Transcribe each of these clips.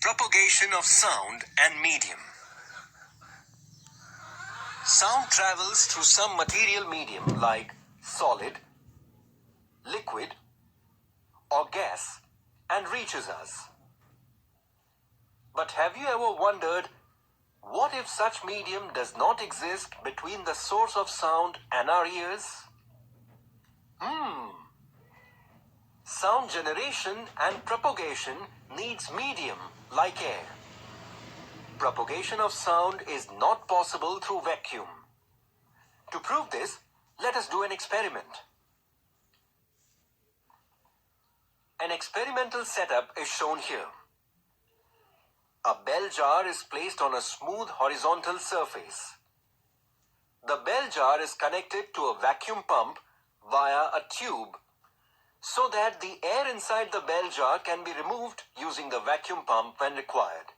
propagation of sound and medium. Sound travels through some material medium like solid, liquid, or gas and reaches us. But have you ever wondered, what if such medium does not exist between the source of sound and our ears? Sound generation and propagation needs medium like air. Propagation of sound is not possible through vacuum. To prove this, let us do an experiment. An experimental setup is shown here. A bell jar is placed on a smooth horizontal surface. The bell jar is connected to a vacuum pump via a tube so that the air inside the bell jar can be removed using the vacuum pump when required.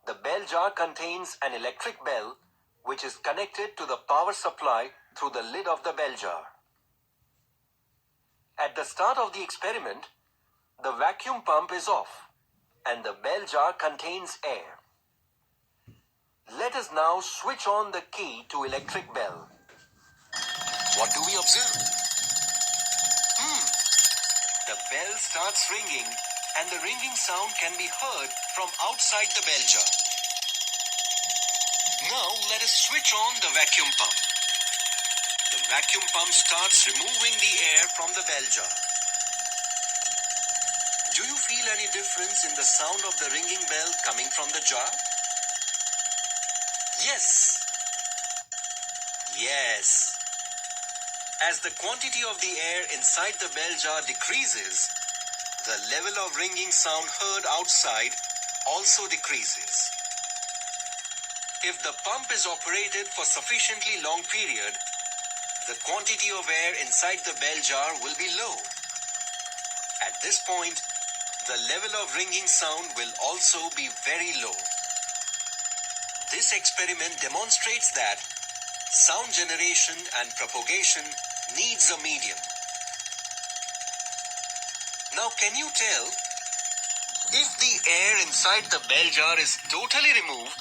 The bell jar contains an electric bell which is connected to the power supply through the lid of the bell jar. At the start of the experiment, the vacuum pump is off and the bell jar contains air. Let us now switch on the key to electric bell. What do we observe? The bell starts ringing and the ringing sound can be heard from outside the bell jar. Now let us switch on the vacuum pump. The vacuum pump starts removing the air from the bell jar. Do you feel any difference in the sound of the ringing bell coming from the jar? Yes. As the quantity of the air inside the bell jar decreases, the level of ringing sound heard outside also decreases. If the pump is operated for sufficiently long period, the quantity of air inside the bell jar will be low. At this point, the level of ringing sound will also be very low. This experiment demonstrates that sound generation and propagation needs a medium. Now can you tell, if the air inside the bell jar is totally removed,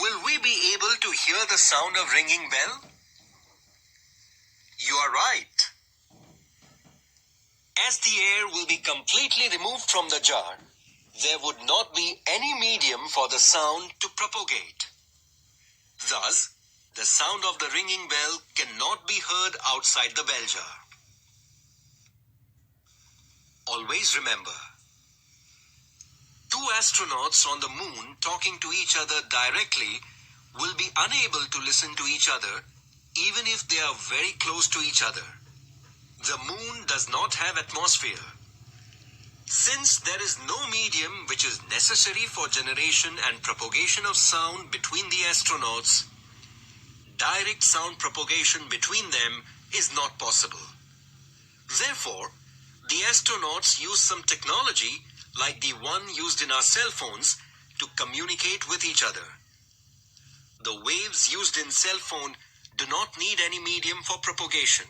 will we be able to hear the sound of ringing bell? You are right. As the air will be completely removed from the jar, there would not be any medium for the sound to propagate. Thus, the sound of the ringing bell cannot be heard outside the bell jar. Always remember, two astronauts on the moon talking to each other directly will be unable to listen to each other even if they are very close to each other. The moon does not have atmosphere. Since there is no medium which is necessary for generation and propagation of sound between the astronauts, direct sound propagation between them is not possible. Therefore, the astronauts use some technology like the one used in our cell phones to communicate with each other. The waves used in cell phone do not need any medium for propagation.